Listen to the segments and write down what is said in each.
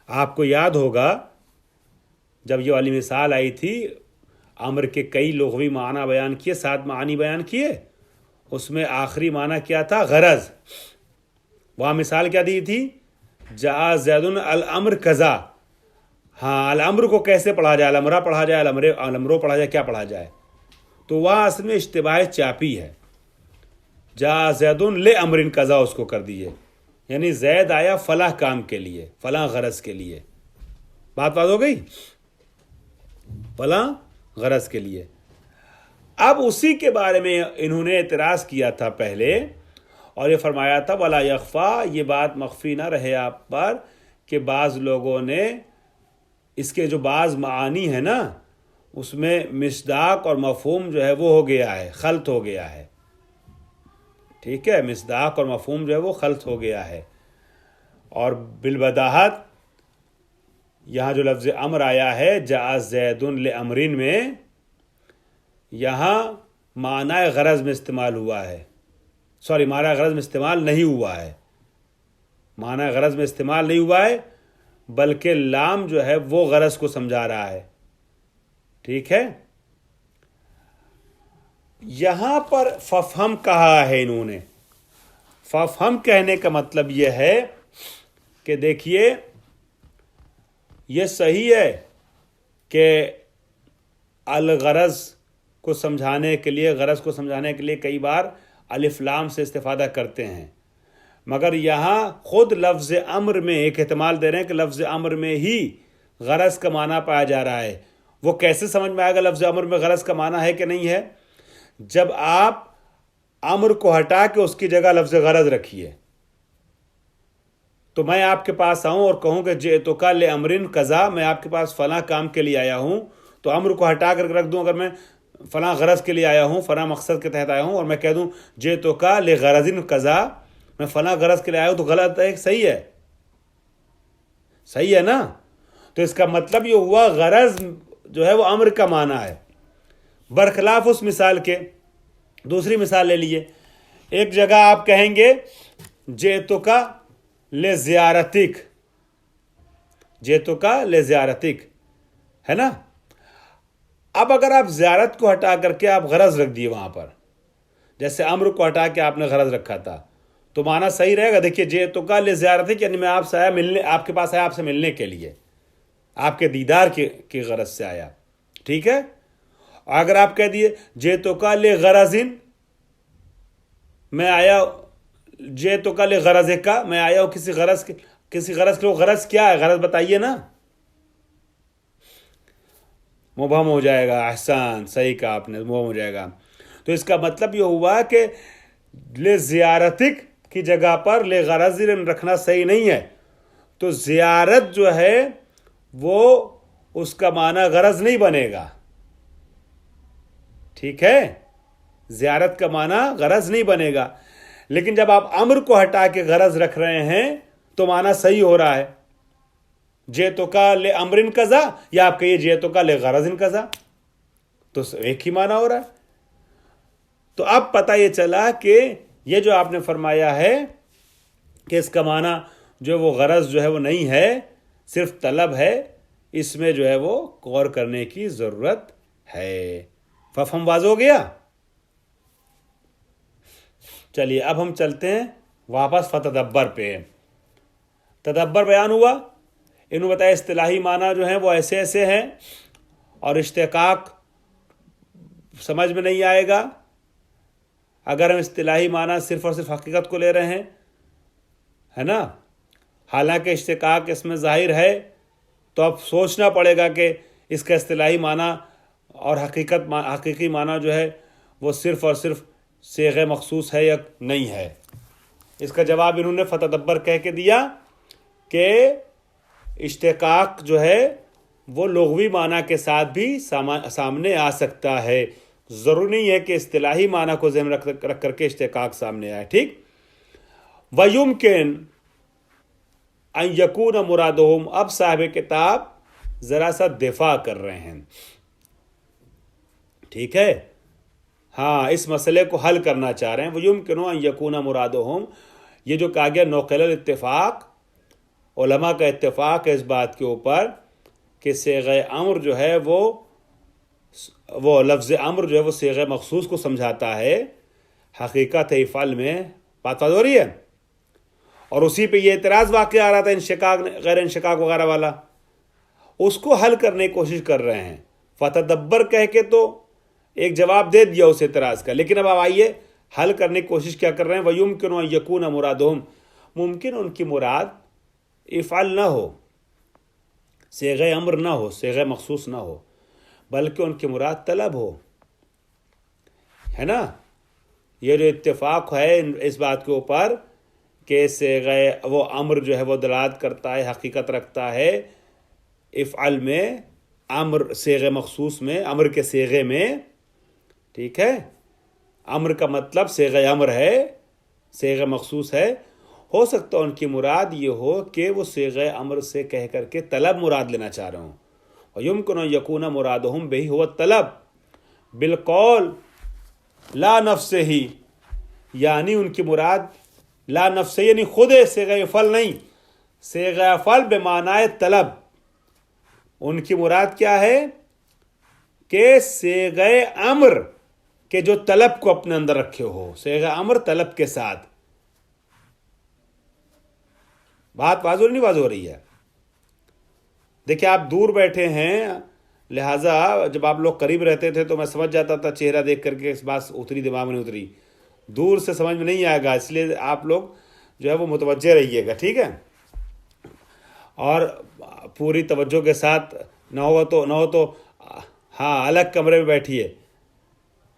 آپ کو یاد ہوگا جب یہ والی مثال آئی تھی، امر کے کئی لغوی معنی بیان کیے، 7 معانی بیان کیے، اس میں آخری معنی کیا تھا؟ غرض۔ وہاں مثال کیا دی تھی؟ جاء زید الامر کذا۔ ہاں، الامر کو کیسے پڑھا جائے؟ الامرہ پڑھا جائے، الامرو پڑھا جائے، کیا پڑھا جائے؟ تو وہاں اصل میں اشتباہ چاپی ہے۔ جاء زید لامر کذا اس کو کر دیے، یعنی زید آیا فلاں کام کے لیے، فلاں غرض کے لیے۔ بات ہو گئی؟ فلاں غرض کے لیے۔ اب اسی کے بارے میں انہوں نے اعتراض کیا تھا پہلے، اور یہ فرمایا تھا ولا یخفا، یہ بات مخفی نہ رہے آپ پر کہ بعض لوگوں نے اس کے جو بعض معانی ہے نا، اس میں مصداق اور مفہوم جو ہے وہ ہو گیا ہے، خلط ہو گیا ہے۔ ٹھیک ہے، مصداق اور مفہوم جو ہے وہ خلط ہو گیا ہے۔ اور بالبداہت یہاں جو لفظ امر آیا ہے جاء زید لامرین میں، یہاں معنی غرض میں استعمال ہوا ہے، معنی غرض میں استعمال نہیں ہوا ہے، معنی غرض میں استعمال نہیں ہوا ہے، بلکہ لام جو ہے وہ غرض کو سمجھا رہا ہے۔ ٹھیک ہے، یہاں پر ففہم کہا ہے انہوں نے۔ ففہم کہنے کا مطلب یہ ہے کہ دیکھیے، یہ صحیح ہے کہ الغرض کو سمجھانے کے لیے، غرض کو سمجھانے کے لیے کئی بار الف لام سے استفادہ کرتے ہیں، مگر یہاں خود لفظ امر میں ایک احتمال دے رہے ہیں کہ لفظ امر میں ہی غرض کا معنی پایا جا رہا ہے۔ وہ کیسے سمجھ میں آئے گا لفظ امر میں غرض کا معنی ہے کہ نہیں ہے؟ جب آپ امر کو ہٹا کے اس کی جگہ لفظ غرض رکھیے، تو میں آپ کے پاس آؤں اور کہوں کہ جئتک لامرن کذا، میں آپ کے پاس فلاں کام کے لیے آیا ہوں، تو امر کو ہٹا کر رکھ دوں، اگر میں فلاں غرض کے لیے آیا ہوں، فلاں مقصد کے تحت آیا ہوں، اور میں کہہ دوں جئتک لغرض کذا، میں فلاں غرض کے لیے آیا ہوں، تو غلط ہے؟ صحیح ہے؟ صحیح ہے نا؟ تو اس کا مطلب یہ ہوا غرض جو ہے وہ امر کا معنی ہے، برخلاف اس مثال کے۔ دوسری مثال لے لیے، ایک جگہ آپ کہیں گے جئتک لزیارتک، جئتک لزیارتک، ہے نا؟ اب اگر آپ زیارت کو ہٹا کر کے آپ غرض رکھ دیے وہاں پر، جیسے امر کو ہٹا کے آپ نے غرض رکھا تھا، تو معنی صحیح رہے گا۔ دیکھیے جئتک لزیارتک، یعنی میں آپ سے آیا ملنے، آپ کے پاس آیا آپ سے ملنے کے لیے، آپ کے دیدار کی غرض سے آیا۔ ٹھیک ہے، اگر آپ کہہ دیے جئتک لغرض، میں آیا جئتک لغرضک، میں آیا ہوں کسی غرض کے لیے، غرض کیا ہے؟ غرض بتائیے نا۔ مبہم ہو جائے گا۔ احسان، صحیح کہا آپ نے، مبہم ہو جائے گا۔ تو اس کا مطلب یہ ہوا کہ لزیارتک کی جگہ پر لغرض رکھنا صحیح نہیں ہے۔ تو زیارت جو ہے وہ اس کا معنی غرض نہیں بنے گا۔ ٹھیک ہے، زیارت کا معنی غرض نہیں بنے گا، لیکن جب آپ امر کو ہٹا کے غرض رکھ رہے ہیں تو معنی صحیح ہو رہا ہے۔ جئتک لامرن کذا، یا آپ کہیے جئتک لغرض کذا، تو ایک ہی معنی ہو رہا ہے۔ تو اب پتہ یہ چلا کہ یہ جو آپ نے فرمایا ہے کہ اس کا معنی جو وہ غرض جو ہے وہ نہیں ہے، صرف طلب ہے، اس میں جو ہے وہ غور کرنے کی ضرورت ہے۔ ففہم واضح ہو گیا؟ چلیے اب ہم چلتے ہیں واپس فتدبر پہ۔ تدبر بیان ہوا، انہوں بتایا اصطلاحی معنی جو ہیں وہ ایسے ایسے ہیں، اور اشتقاق سمجھ میں نہیں آئے گا اگر ہم اصطلاحی معنی صرف اور صرف حقیقت کو لے رہے ہیں، ہے نا؟ حالانکہ اشتقاق اس میں ظاہر ہے، تو اب سوچنا پڑے گا کہ اس کا اصطلاحی معنی اور حقیقی معنی جو ہے وہ صرف اور صرف صیغہ مخصوص ہے یا نہیں ہے۔ اس کا جواب انہوں نے فتدبر کہہ کے دیا کہ اشتقاق جو ہے وہ لغوی معنی کے ساتھ بھی سامنے آ سکتا ہے، ضروری نہیں ہے کہ اصطلاحی معنی کو ذہن رکھ کر کے اشتقاق سامنے آئے۔ ٹھیک، وَيُمْكِنْ أَنْ يَكُونَ مُرَادُهُمْ، اب صاحب کتاب ذرا سا دفاع کر رہے ہیں۔ ٹھیک ہے، ہاں، اس مسئلے کو حل کرنا چاہ رہے ہیں۔ وَيُمْكِنُ أَنْ يَكُونَ مُرَادُهُمْ، یہ جو کہا گیا نقل الاتفاق علماء کا اتفاق ہے اس بات کے اوپر کہ صیغہ امر جو ہے وہ لفظ امر جو ہے وہ صیغہ مخصوص کو سمجھاتا ہے، حقیقت افعل میں بات ہو رہی ہے. اور اسی پہ یہ اعتراض واقع آ رہا تھا انشقاق غیر انشقاق وغیرہ والا، اس کو حل کرنے کی کوشش کر رہے ہیں. فتدبر کہہ کے تو ایک جواب دے دیا اس اعتراض کا، لیکن اب آئیے حل کرنے کی کوشش کیا کر رہے ہیں. وَيُمْكِنُ أَن يَكُونَ مُرَادُهُمْ، ممکن ان کی مراد افعل نہ ہو، صیغہ امر نہ ہو، صیغہ مخصوص نہ ہو، بلکہ ان کی مراد طلب ہو، ہے نا. یہ جو اتفاق ہے اس بات کے اوپر کہ صیغہ وہ امر جو ہے وہ دلالت کرتا ہے، حقیقت رکھتا ہے افعل میں، امر صیغہ مخصوص میں، امر کے صیغے میں، ٹھیک ہے. امر کا مطلب صیغہ امر ہے، صیغہ مخصوص ہے. ہو سکتا ہے ان کی مراد یہ ہو کہ وہ صیغہ امر سے کہہ کر کے طلب مراد لینا چاہ رہے ہوں. وَيُمْكِنُ أَن يَكُونَ مُرَادُهُمْ بِهِ هُوَ الطَّلَب بِالْقَوْلِ لا نَفْسِهِ، یعنی ان کی مراد لا نفس یعنی خود صیغہ افعل نہیں، صیغہ افعل بمعنی طلب. ان کی مراد کیا ہے کہ صیغہ امر کہ جو طلب کو اپنے اندر رکھے ہو، صیغہ امر طلب کے ساتھ. بات واضح نہیں واضح ہو رہی ہے؟ دیکھیں آپ دور بیٹھے ہیں، لہٰذا جب آپ لوگ قریب رہتے تھے تو میں سمجھ جاتا تھا چہرہ دیکھ کر کے، اس بات اتری دماغ میں نہیں اتری. دور سے سمجھ میں نہیں آئے گا، اس لیے آپ لوگ جو ہے وہ متوجہ رہیے گا، ٹھیک ہے. اور پوری توجہ کے ساتھ نہ ہو تو ہاں الگ کمرے میں بیٹھیے،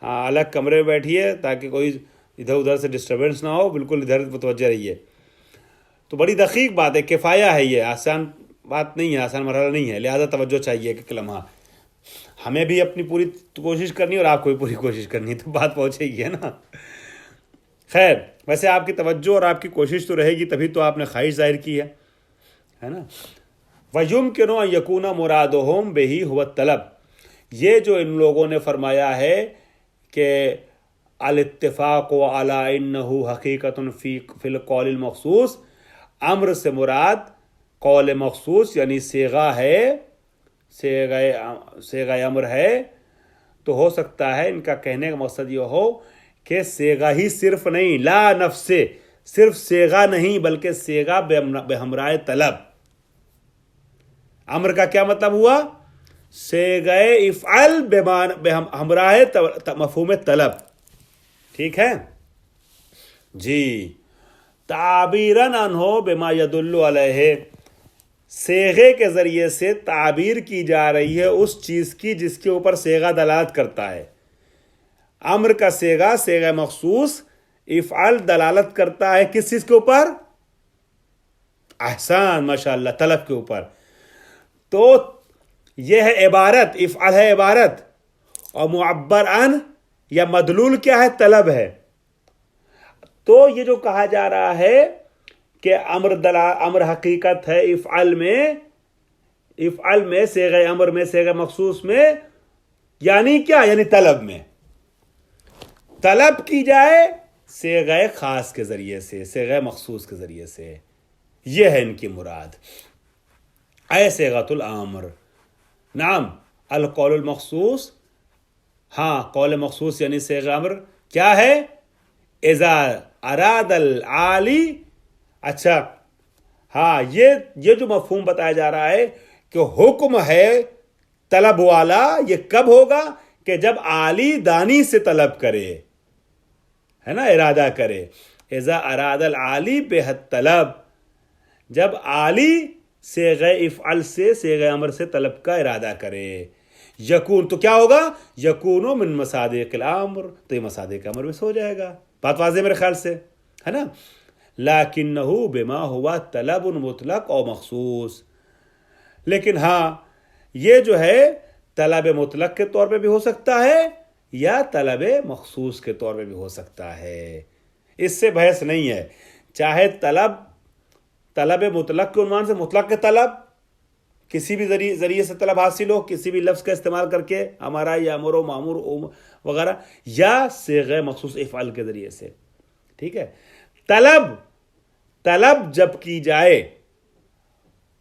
ہاں الگ کمرے میں بیٹھیے تاکہ کوئی ادھر ادھر سے ڈسٹربنس نہ ہو، بالکل ادھر متوجہ رہیے. تو بڑی دقیق بات ہے، کفایہ ہے، یہ آسان بات نہیں ہے، آسان مرحلہ نہیں ہے، لہذا توجہ چاہیے کہ لمحہ ہمیں بھی اپنی پوری کوشش کرنی ہے اور آپ کو بھی پوری کوشش کرنی ہے، تو بات پہنچے گی، ہے نا. خیر، ویسے آپ کی توجہ اور آپ کی کوشش تو رہے گی، تبھی تو آپ نے خواہش ظاہر کی ہے نا. وَيُمْكِنُ أَن يَكُونَ مُرَادُهُمْ بِهِ هُوَ الطَّلَب، یہ جو ان لوگوں نے فرمایا ہے کہ الاتفاق علی انہ حقیقت فی القول المخصوص، امر سے مراد قول مخصوص یعنی صیغہ ہے، صیغہ امر ہے. تو ہو سکتا ہے ان کا کہنے کا مقصد یہ ہو کہ صیغہ ہی صرف نہیں، لا نفس، صرف صیغہ نہیں بلکہ صیغہ بہمراہ طلب. امر کا کیا مطلب ہوا؟ صیغہ افعل بہمراہ مفہوم طلب، ٹھیک ہے جی. تعبیراً عنہ بما يدل علیہ، صیغے کے ذریعے سے تعبیر کی جا رہی ہے اس چیز کی جس کے اوپر صیغہ دلالت کرتا ہے. امر کا صیغہ مخصوص، افعل دلالت کرتا ہے کس چیز کے اوپر؟ احسان، ماشاءاللہ، طلب کے اوپر. تو یہ ہے عبارت، افعل ہے عبارت، اور معبر عن یا مدلول کیا ہے؟ طلب ہے. تو یہ جو کہا جا رہا ہے کہ امر حقیقت ہے افعل میں، صیغہ امر میں، صیغہ مخصوص میں، یعنی کیا؟ یعنی طلب میں. طلب کی جائے صیغہ خاص کے ذریعے سے، صیغہ مخصوص کے ذریعے سے، یہ ہے ان کی مراد. اے صیغۃ الامر، نعم القول المخصوص، ہاں قول مخصوص یعنی صیغہ امر کیا ہے؟ اذا اراد العالی. اچھا ہاں، یہ جو مفہوم بتایا جا رہا ہے کہ حکم ہے طلب والا، یہ کب ہوگا؟ کہ جب عالی دانی سے طلب کرے، ہے نا، ارادہ کرے. اذا اراد العالی بحد طلب، جب عالی صیغہ افعل سے، صیغہ امر سے طلب کا ارادہ کرے. یکون، تو کیا ہوگا؟ یکون من مصادق الامر، تو یہ مصادق امر میں سے ہو جائے گا. بات واضح میرے خیال سے، ہے نا. لیکنہ بما ہوا طلب مطلق اور مخصوص، لیکن ہاں یہ جو ہے طلب مطلق کے طور پہ بھی ہو سکتا ہے یا طلب مخصوص کے طور پہ بھی ہو سکتا ہے. اس سے بحث نہیں ہے. چاہے طلب مطلق کے عنوان سے، مطلق کے طلب، کسی بھی ذریعے سے طلب حاصل ہو، کسی بھی لفظ کا استعمال کر کے، ہمارا یا امر و معمور وغیرہ، یا صیغہ مخصوص افعال کے ذریعے سے، ٹھیک ہے. طلب جب کی جائے